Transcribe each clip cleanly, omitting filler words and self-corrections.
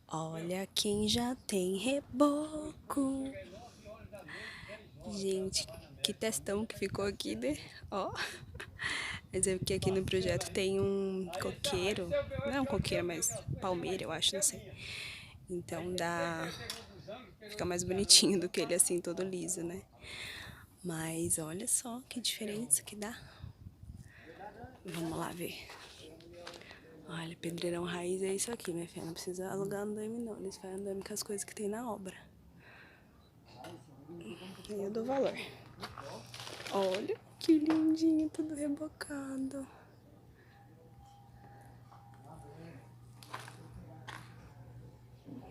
Olha quem já tem reboco. Gente, que testão que ficou aqui, né? Ó. Mas é porque aqui no projeto tem um coqueiro. Não é um coqueiro, mas palmeira, eu acho, não sei. Então dá... Fica mais bonitinho do que ele assim, todo liso, né? Mas olha só que diferença que dá. Vamos lá ver. Olha, pedreirão raiz é isso aqui, minha filha. Não precisa alugar andaime, não. Eles fazem andaime com as coisas que tem na obra. E eu dou valor. Olha que lindinho, tudo rebocado.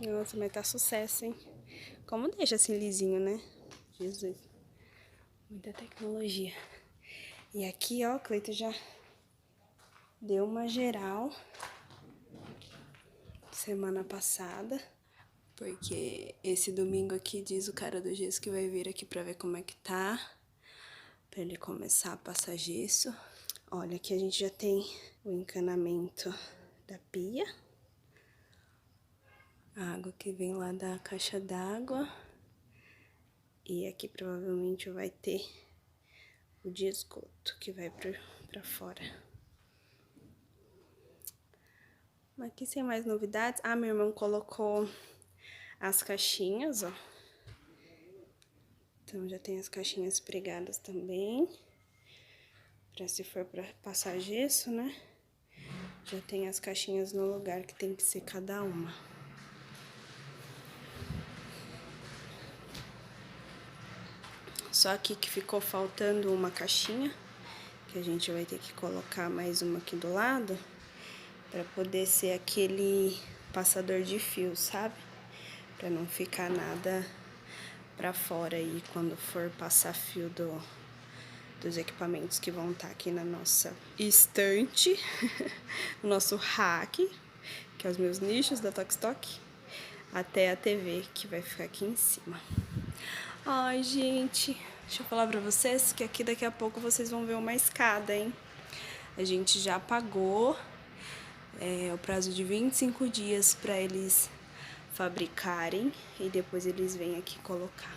Nossa, mas tá sucesso, hein? Como deixa assim lisinho, né? Jesus. Muita tecnologia. E aqui, ó, o Cleito já deu uma geral semana passada. Porque esse domingo aqui diz o cara do gesso que vai vir aqui pra ver como é que tá. Pra ele começar a passar gesso. Olha, aqui a gente já tem o encanamento da pia. A água que vem lá da caixa d'água. E aqui provavelmente vai ter o de esgoto que vai pra fora. Aqui sem mais novidades. Ah, meu irmão colocou as caixinhas, ó. Então já tem as caixinhas pregadas também. Pra se for pra passar gesso, né? Já tem as caixinhas no lugar que tem que ser cada uma. Só aqui que ficou faltando uma caixinha, que a gente vai ter que colocar mais uma aqui do lado, pra poder ser aquele passador de fio, sabe? Pra não ficar nada pra fora aí quando for passar fio dos equipamentos que vão estar aqui na nossa estante, no nosso rack, que é os meus nichos da Tokstok, até a TV que vai ficar aqui em cima. Ai, gente, deixa eu falar pra vocês que aqui daqui a pouco vocês vão ver uma escada, hein? A gente já pagou o prazo de 25 dias pra eles fabricarem e depois eles vêm aqui colocar.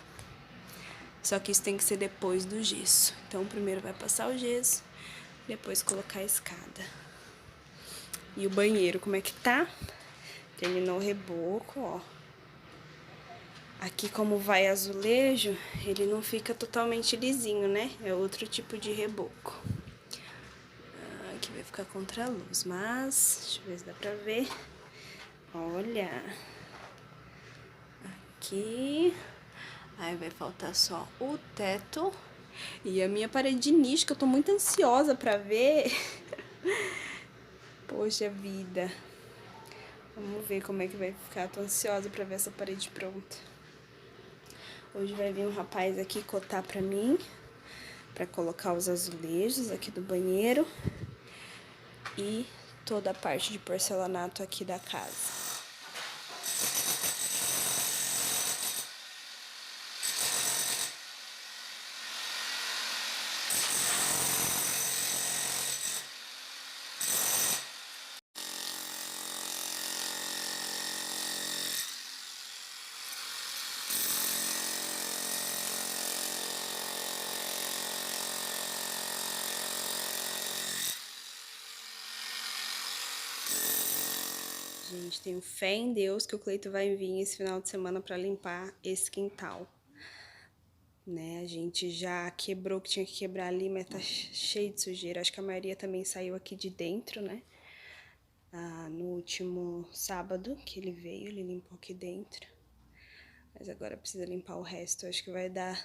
Só que isso tem que ser depois do gesso. Então, primeiro vai passar o gesso, depois colocar a escada. E o banheiro, como é que tá? Terminou o reboco, ó. Aqui, como vai azulejo, ele não fica totalmente lisinho, né? É outro tipo de reboco. Aqui vai ficar contra a luz, mas... Deixa eu ver se dá pra ver. Olha. Aqui. Aí vai faltar só o teto. E a minha parede de nicho, que eu tô muito ansiosa pra ver. Poxa vida. Vamos ver como é que vai ficar. Tô ansiosa pra ver essa parede pronta. Hoje vai vir um rapaz aqui cotar pra mim, pra colocar os azulejos aqui do banheiro e toda a parte de porcelanato aqui da casa. Gente, tenho fé em Deus que o Cleito vai vir esse final de semana pra limpar esse quintal. Né, a gente já quebrou o que tinha que quebrar ali, mas tá cheio de sujeira. Acho que a maioria também saiu aqui de dentro, né? No último sábado que ele veio, ele limpou aqui dentro. Mas agora precisa limpar o resto. Acho que vai dar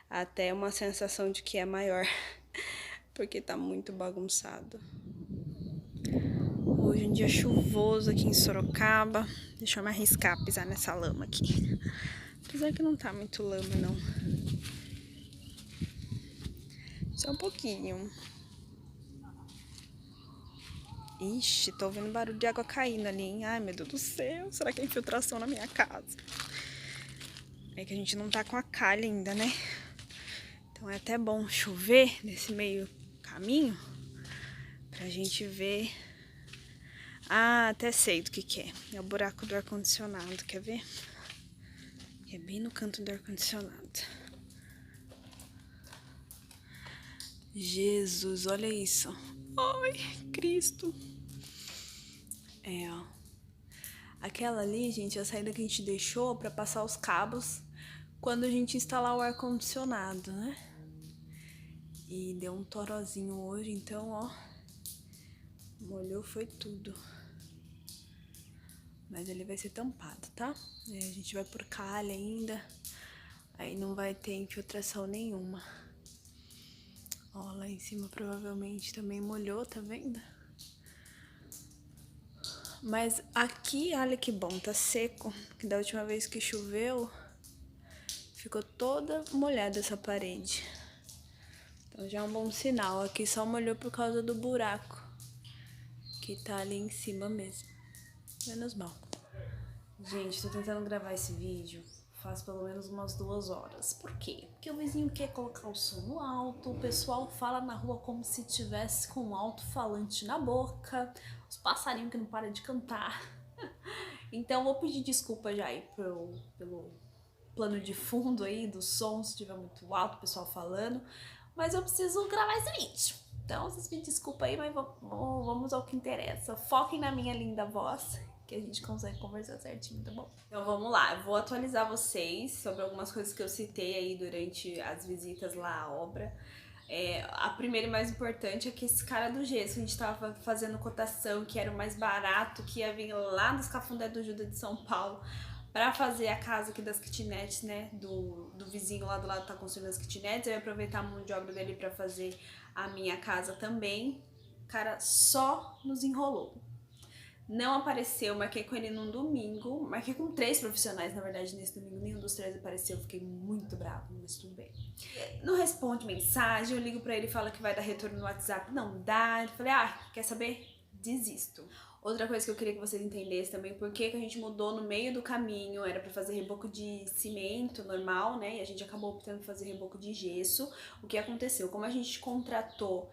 até uma sensação de que é maior, porque tá muito bagunçado. Hoje é um dia chuvoso aqui em Sorocaba. Deixa eu me arriscar a pisar nessa lama aqui. Apesar que não tá muito lama, não. Só um pouquinho. Ixi, tô ouvindo barulho de água caindo ali, hein? Ai, meu Deus do céu. Será que é infiltração na minha casa? É que a gente não tá com a calha ainda, né? Então é até bom chover nesse meio caminho pra gente ver Ah, até sei do que é. É o buraco do ar-condicionado, quer ver? É bem no canto do ar-condicionado. Jesus, olha isso. Ai, Cristo. É, ó. Aquela ali, gente, é a saída que a gente deixou pra passar os cabos quando a gente instalar o ar-condicionado, né? E deu um torozinho hoje, então, ó, molhou foi tudo. Mas ele vai ser tampado, tá? A gente vai por calha ainda, aí não vai ter infiltração nenhuma. Ó, lá em cima provavelmente também molhou, tá vendo? Mas aqui, olha que bom, tá seco. Que da última vez que choveu, ficou toda molhada essa parede. Então já é um bom sinal. Aqui só molhou por causa do buraco que tá ali em cima mesmo. Menos mal. Gente, tô tentando gravar esse vídeo faz pelo menos umas 2 horas. Por quê? Porque o vizinho quer colocar o som no alto, o pessoal fala na rua como se tivesse com um alto-falante na boca, os passarinhos que não param de cantar. Então vou pedir desculpa já aí pelo plano de fundo aí do som, se estiver muito alto, o pessoal falando, mas eu preciso gravar esse vídeo. Então vocês me desculpem aí, mas vamos ao que interessa. Foquem na minha linda voz, que a gente consegue conversar certinho, tá bom? Então vamos lá, eu vou atualizar vocês sobre algumas coisas que eu citei aí durante as visitas lá à obra. A primeira e mais importante é que esse cara do gesso, a gente tava fazendo cotação, que era o mais barato, que ia vir lá dos Cafundé do Juda de São Paulo, pra fazer a casa aqui das kitnets, né, do vizinho lá do lado tá construindo as kitnets. Eu ia aproveitar a mão de obra dele pra fazer a minha casa também. O cara só nos enrolou. Não apareceu, marquei com ele num domingo, marquei com 3 profissionais, na verdade, nesse domingo, nenhum dos 3 apareceu, fiquei muito brava, mas tudo bem. Não responde mensagem, eu ligo pra ele e falo que vai dar retorno no WhatsApp, não dá, eu falei, quer saber? Desisto. Outra coisa que eu queria que vocês entendessem também, por que a gente mudou no meio do caminho, era pra fazer reboco de cimento normal, né, e a gente acabou optando por fazer reboco de gesso. O que aconteceu? Como a gente contratou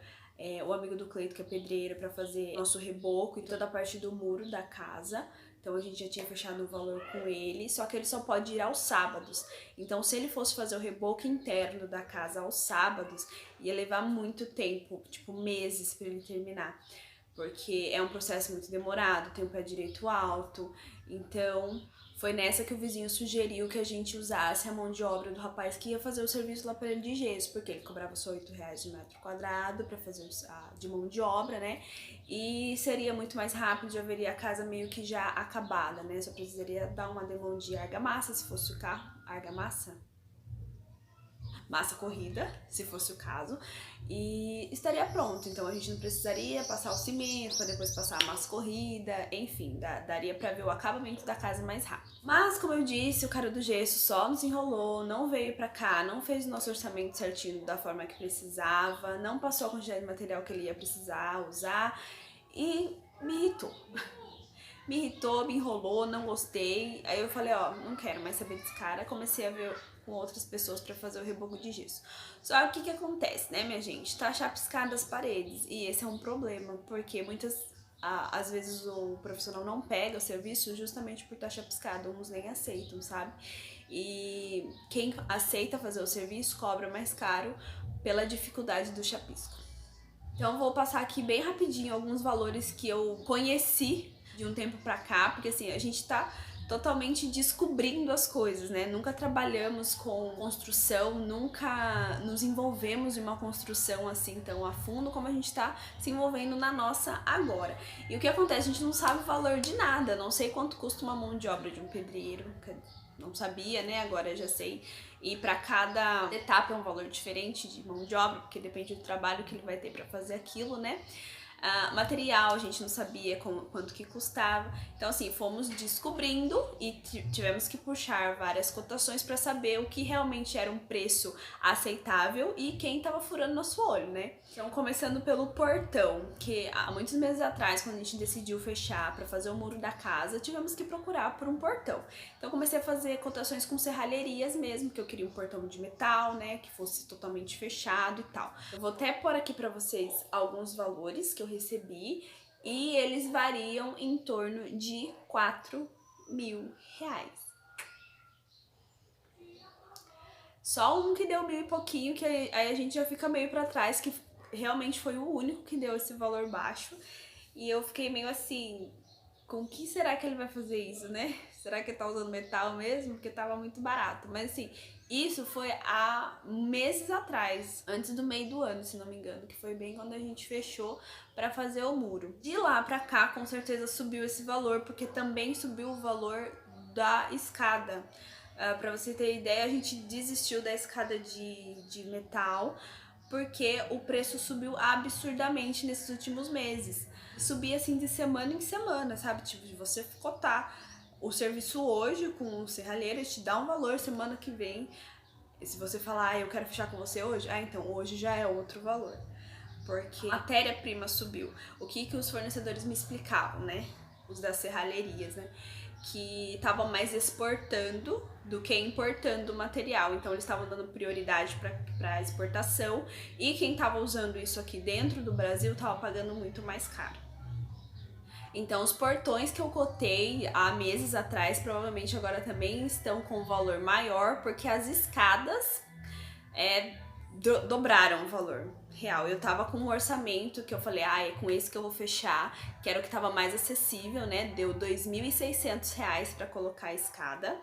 o amigo do Cleito, que é pedreiro, pra fazer nosso reboco e toda a parte do muro da casa. Então a gente já tinha fechado o valor com ele, só que ele só pode ir aos sábados. Então se ele fosse fazer o reboco interno da casa aos sábados, ia levar muito tempo, tipo meses pra ele terminar. Porque é um processo muito demorado, tem o pé direito alto, então foi nessa que o vizinho sugeriu que a gente usasse a mão de obra do rapaz que ia fazer o serviço lá para ele de gesso, porque ele cobrava só R$8 de metro quadrado para fazer de mão de obra, né? E seria muito mais rápido, já veria a casa meio que já acabada, né? Só precisaria dar uma demão de argamassa, se fosse o carro. Argamassa? Massa corrida, se fosse o caso, e estaria pronto. Então a gente não precisaria passar o cimento para depois passar a massa corrida, enfim, daria para ver o acabamento da casa mais rápido. Mas como eu disse, o cara do gesso só nos enrolou, não veio para cá, não fez o nosso orçamento certinho da forma que precisava, não passou a quantidade de material que ele ia precisar usar e me irritou. Me irritou, me enrolou, não gostei. Aí eu falei, não quero mais saber desse cara. Comecei a ver com outras pessoas pra fazer o reboco de gesso. Só que o que acontece, né, minha gente? Tá chapiscado as paredes. E esse é um problema, porque às vezes o profissional não pega o serviço justamente por estar chapiscado. Uns nem aceitam, sabe? E quem aceita fazer o serviço cobra mais caro pela dificuldade do chapisco. Então vou passar aqui bem rapidinho alguns valores que eu conheci de um tempo pra cá, porque assim, a gente tá totalmente descobrindo as coisas, né? Nunca trabalhamos com construção, nunca nos envolvemos em uma construção assim tão a fundo como a gente tá se envolvendo na nossa agora. E o que acontece? A gente não sabe o valor de nada, não sei quanto custa uma mão de obra de um pedreiro, não sabia, né? Agora eu já sei. E para cada etapa é um valor diferente de mão de obra, porque depende do trabalho que ele vai ter para fazer aquilo, né? Material, a gente não sabia quanto que custava. Então assim, fomos descobrindo e tivemos que puxar várias cotações para saber o que realmente era um preço aceitável e quem tava furando nosso olho, né? Então começando pelo portão, que há muitos meses atrás, quando a gente decidiu fechar para fazer o muro da casa, tivemos que procurar por um portão. Então comecei a fazer cotações com serralherias mesmo, que eu queria um portão de metal, né, que fosse totalmente fechado e tal. Eu vou até pôr aqui para vocês alguns valores que eu recebi e eles variam em torno de R$ 4.000. Só um que deu 1.000 e pouquinho, que aí a gente já fica meio pra trás, que realmente foi o único que deu esse valor baixo. E eu fiquei meio assim, com que será que ele vai fazer isso, né? Será que ele tá usando metal mesmo? Porque tava muito barato. Mas assim, isso foi há meses atrás, antes do meio do ano, se não me engano, que foi bem quando a gente fechou pra fazer o muro. De lá pra cá, com certeza subiu esse valor, porque também subiu o valor da escada. Pra você ter ideia, a gente desistiu da escada de metal, porque o preço subiu absurdamente nesses últimos meses. Subia assim de semana em semana, sabe? Tipo, de você cotar o serviço hoje com o serralheiro, ele te dá um valor, semana que vem. E se você falar, eu quero fechar com você hoje, então hoje já é outro valor. Porque a matéria-prima subiu. O que os fornecedores me explicavam, né? Os das serralherias, né? Que estavam mais exportando do que importando o material. Então eles estavam dando prioridade para exportação, e quem estava usando isso aqui dentro do Brasil estava pagando muito mais caro. Então os portões que eu cotei há meses atrás provavelmente agora também estão com um valor maior, porque as escadas dobraram o valor real. Eu tava com um orçamento que eu falei, é com esse que eu vou fechar, que era o que tava mais acessível, né? Deu R$ 2.600 pra colocar a escada.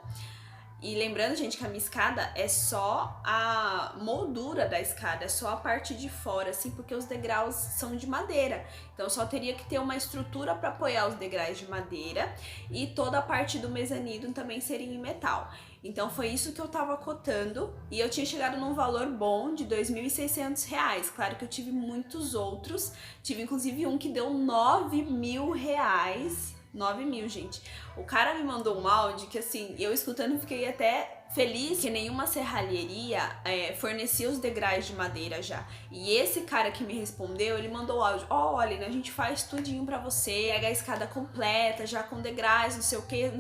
E lembrando, gente, que a minha escada é só a moldura da escada, é só a parte de fora, assim, porque os degraus são de madeira. Então só teria que ter uma estrutura para apoiar os degraus de madeira, e toda a parte do mezanino também seria em metal. Então foi isso que eu tava cotando, e eu tinha chegado num valor bom de R$ 2.600. Claro que eu tive muitos outros, tive inclusive um que deu R$ 9.000. 9.000, gente. O cara me mandou um áudio que, assim, eu escutando fiquei até feliz, que nenhuma serralheria fornecia os degraus de madeira já. E esse cara que me respondeu, ele mandou o áudio: olha, a gente faz tudinho pra você, pega a escada completa, já com degraus, não sei o que,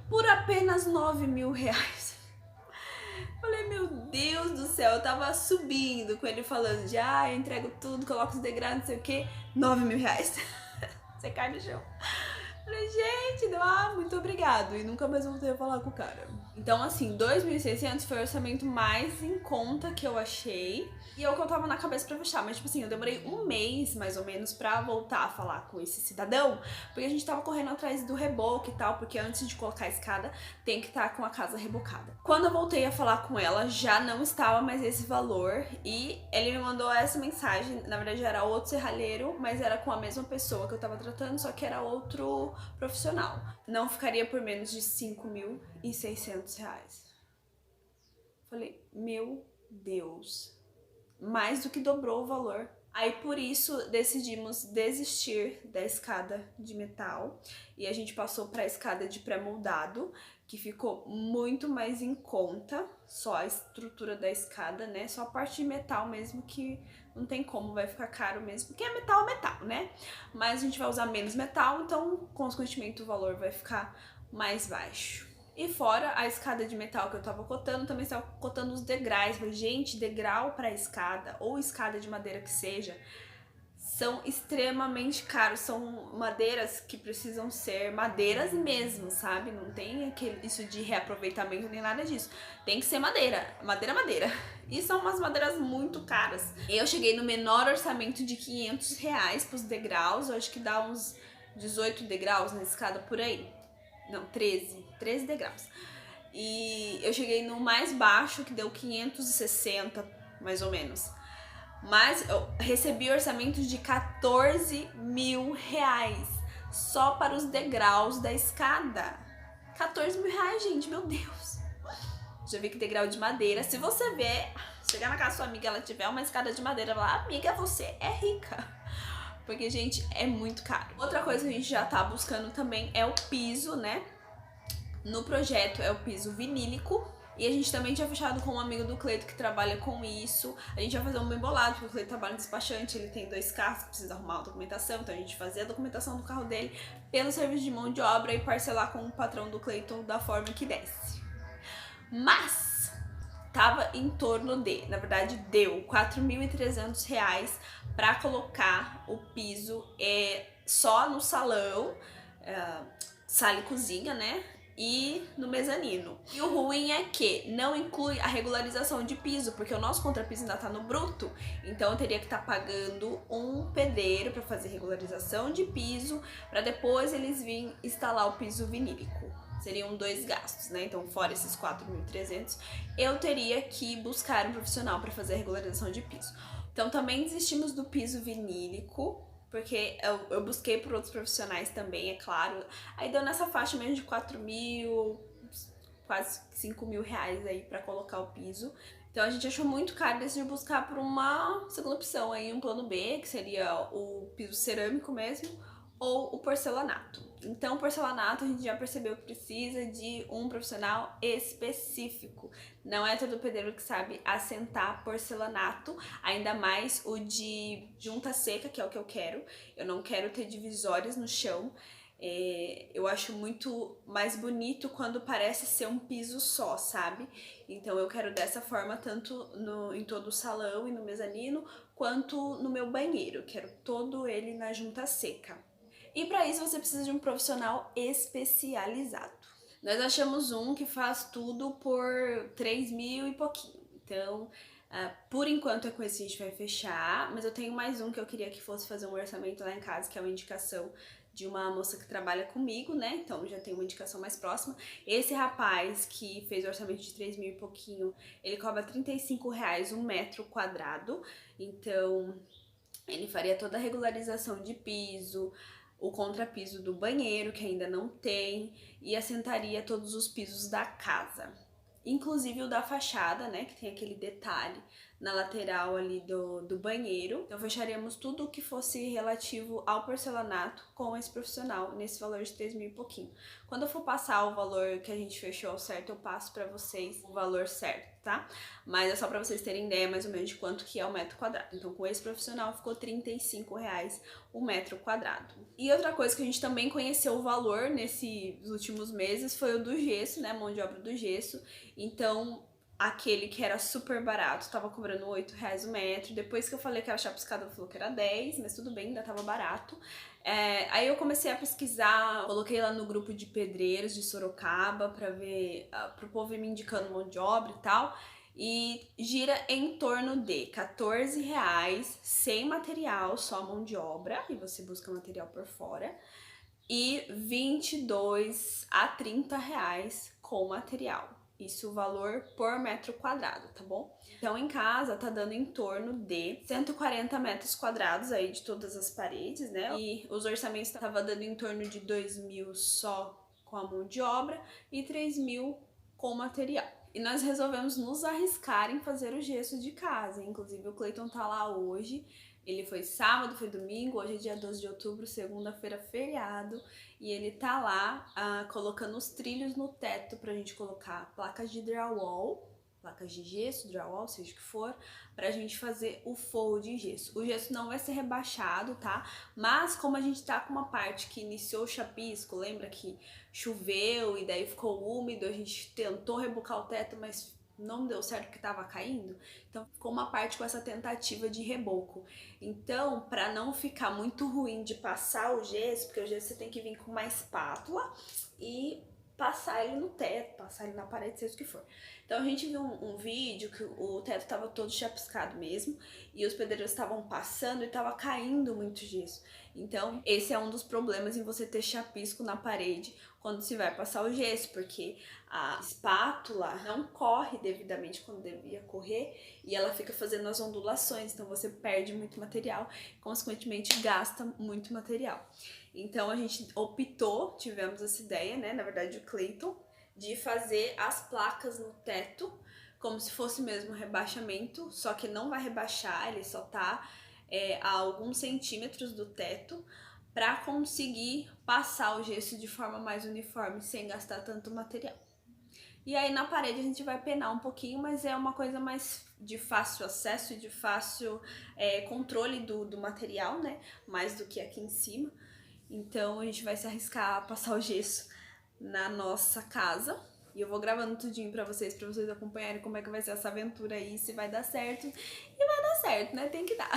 por apenas R$ 9.000. Falei, meu Deus do céu, eu tava subindo com ele falando de, eu entrego tudo, coloco os degraus, não sei o que, R$ 9.000. Você cai no chão. Falei, gente, muito obrigado. E nunca mais voltei a falar com o cara. Então, assim, R$ 2.600 foi o orçamento mais em conta que eu achei. E é o que eu tava na cabeça pra fechar. Mas, tipo assim, eu demorei um mês, mais ou menos, pra voltar a falar com esse cidadão. Porque a gente tava correndo atrás do reboque e tal. Porque antes de colocar a escada, tem que estar com a casa rebocada. Quando eu voltei a falar com ela, já não estava mais esse valor. E ele me mandou essa mensagem. Na verdade, era outro serralheiro, mas era com a mesma pessoa que eu tava tratando, só que era outro profissional. Não ficaria por menos de R$ 5.600. Falei, meu Deus, mais do que dobrou o valor. Aí por isso decidimos desistir da escada de metal e a gente passou para a escada de pré-moldado, que ficou muito mais em conta, só a estrutura da escada, né? Só a parte de metal mesmo, que não tem como, vai ficar caro mesmo, porque é metal, né? Mas a gente vai usar menos metal, então consequentemente o valor vai ficar mais baixo. E fora a escada de metal que eu tava cotando, também estava cotando os degraus. Mas, gente, degrau para escada ou escada de madeira que seja, são extremamente caros. São madeiras que precisam ser madeiras mesmo, sabe? Não tem isso de reaproveitamento nem nada disso. Tem que ser madeira. E são umas madeiras muito caras. Eu cheguei no menor orçamento de R$ 500 pros degraus. Eu acho que dá uns 18 degraus na escada por aí. Não, 13 degraus. E eu cheguei no mais baixo, que deu 560, mais ou menos. Mas eu recebi orçamentos de R$ 14.000 só para os degraus da escada. R$ 14.000, gente, meu Deus. Já vi que degrau de madeira, se você ver, chegar na casa da sua amiga, ela tiver uma escada de madeira, falar, amiga, você é rica. Porque, gente, é muito caro. Outra coisa que a gente já tá buscando também é o piso, né? No projeto é o piso vinílico. E a gente também tinha fechado com um amigo do Cleito que trabalha com isso. A gente vai fazer um bem bolado, porque o Cleito trabalha no despachante, ele tem 2 carros, precisa arrumar a documentação. Então a gente fazia a documentação do carro dele pelo serviço de mão de obra e parcelar com o patrão do Cleito da forma que desse. Mas tava em torno de, na verdade deu R$ 4.300 para colocar o piso só no salão, sala e cozinha, né? E no mezanino. E o ruim é que não inclui a regularização de piso, porque o nosso contrapiso ainda tá no bruto, então eu teria que estar pagando um pedreiro para fazer regularização de piso, para depois eles virem instalar o piso vinílico. Seriam 2 gastos, né? Então, fora esses 4.300, eu teria que buscar um profissional para fazer a regularização de piso. Então, também desistimos do piso vinílico, porque eu busquei por outros profissionais também, é claro. Aí deu nessa faixa mesmo de 4.000, quase 5.000 reais aí pra colocar o piso. Então a gente achou muito caro e decidiu buscar por uma segunda opção aí, um plano B, que seria o piso cerâmico mesmo, ou o porcelanato. Então o porcelanato a gente já percebeu que precisa de um profissional específico. Não é todo pedreiro que sabe assentar porcelanato, ainda mais o de junta seca, que é o que eu quero. Eu não quero ter divisórias no chão. Eu acho muito mais bonito quando parece ser um piso só, sabe? Então eu quero dessa forma tanto em todo o salão e no mezanino, quanto no meu banheiro. Quero todo ele na junta seca. E para isso você precisa de um profissional especializado. Nós achamos um que faz tudo por 3.000 e pouquinho. Então, por enquanto é com esse que a gente vai fechar, mas eu tenho mais um que eu queria que fosse fazer um orçamento lá em casa, que é uma indicação de uma moça que trabalha comigo, né? Então já tem uma indicação mais próxima. Esse rapaz que fez o orçamento de 3.000 e pouquinho, ele cobra R$35 um metro quadrado. Então, ele faria toda a regularização de piso, o contrapiso do banheiro, que ainda não tem, e assentaria todos os pisos da casa. Inclusive o da fachada, né, que tem aquele detalhe na lateral ali do banheiro. Então fecharíamos tudo o que fosse relativo ao porcelanato com esse profissional, nesse valor de 3.000 e pouquinho. Quando eu for passar o valor que a gente fechou certo, eu passo pra vocês o valor certo, tá? Mas é só pra vocês terem ideia mais ou menos de quanto que é o metro quadrado. Então com esse profissional ficou R$35 o metro quadrado. E outra coisa que a gente também conheceu o valor nesses últimos meses foi o do gesso, né, mão de obra do gesso. Então, aquele que era super barato tava cobrando R$8 o metro. Depois que eu falei que era chapiscado, ela falou que era 10, mas tudo bem, ainda tava barato. Aí eu comecei a pesquisar, coloquei lá no grupo de pedreiros de Sorocaba pra ver, pro povo ir me indicando mão de obra e tal. E gira em torno de R$14 sem material, só mão de obra, e você busca material por fora, e 22 a R$30 com material. Isso o valor por metro quadrado, tá bom? Então em casa tá dando em torno de 140 metros quadrados aí de todas as paredes, né? E os orçamentos tava dando em torno de 2.000 só com a mão de obra e 3.000 com material. E nós resolvemos nos arriscar em fazer o gesso de casa. Inclusive o Cleiton tá lá hoje. Ele foi sábado, foi domingo, hoje é dia 12 de outubro, segunda-feira, feriado. E ele tá lá colocando os trilhos no teto pra gente colocar placas de drywall, placas de gesso, drywall, seja o que for, pra gente fazer o forro de gesso. O gesso não vai ser rebaixado, tá? Mas como a gente tá com uma parte que iniciou o chapisco, lembra que choveu e daí ficou úmido, a gente tentou rebocar o teto, mas não deu certo porque tava caindo, então ficou uma parte com essa tentativa de reboco. Então, para não ficar muito ruim de passar o gesso, porque o gesso você tem que vir com uma espátula e passar ele no teto, passar ele na parede, seja o que for. Então a gente viu um vídeo que o teto tava todo chapiscado mesmo, e os pedreiros estavam passando e tava caindo muito gesso. Então esse é um dos problemas em você ter chapisco na parede quando se vai passar o gesso, porque a espátula não corre devidamente quando devia correr e ela fica fazendo as ondulações, então você perde muito material, consequentemente gasta muito material. Então a gente optou, tivemos essa ideia, né, na verdade o Cleiton, de fazer as placas no teto como se fosse mesmo rebaixamento, só que não vai rebaixar, ele só tá a alguns centímetros do teto, para conseguir passar o gesso de forma mais uniforme, sem gastar tanto material. E aí na parede a gente vai penar um pouquinho, mas é uma coisa mais de fácil acesso e de fácil controle do material, né? Mais do que aqui em cima. Então a gente vai se arriscar a passar o gesso na nossa casa. E eu vou gravando tudinho pra vocês acompanharem como é que vai ser essa aventura aí, se vai dar certo. E vai dar certo, né? Tem que dar.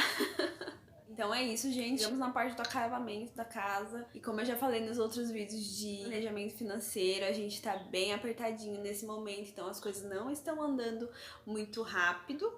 Então é isso, gente. Chegamos na parte do acabamento da casa. E como eu já falei nos outros vídeos de planejamento financeiro, a gente tá bem apertadinho nesse momento. Então as coisas não estão andando muito rápido,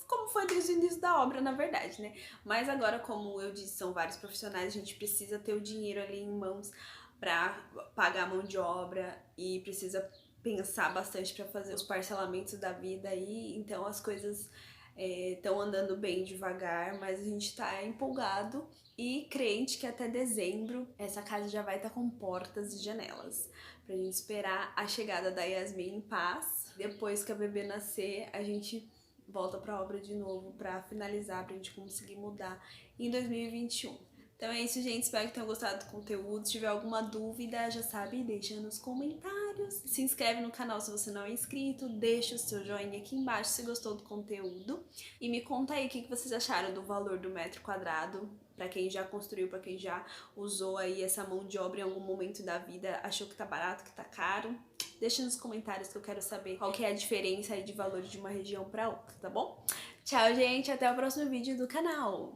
como foi desde o início da obra, na verdade, né? Mas agora, como eu disse, são vários profissionais, a gente precisa ter o dinheiro ali em mãos pra pagar a mão de obra e precisa pensar bastante pra fazer os parcelamentos da vida aí. Então as coisas estão andando bem devagar, mas a gente tá empolgado e crente que até dezembro essa casa já vai estar com portas e janelas, pra gente esperar a chegada da Yasmin em paz. Depois que a bebê nascer, a gente volta pra obra de novo pra finalizar, pra gente conseguir mudar em 2021. Então é isso, gente. Espero que tenham gostado do conteúdo. Se tiver alguma dúvida, já sabe, deixa nos comentários. Se inscreve no canal se você não é inscrito. Deixa o seu joinha aqui embaixo se gostou do conteúdo. E me conta aí o que vocês acharam do valor do metro quadrado. Pra quem já construiu, pra quem já usou aí essa mão de obra em algum momento da vida, achou que tá barato, que tá caro. Deixa nos comentários que eu quero saber qual que é a diferença aí de valor de uma região pra outra, tá bom? Tchau, gente. Até o próximo vídeo do canal.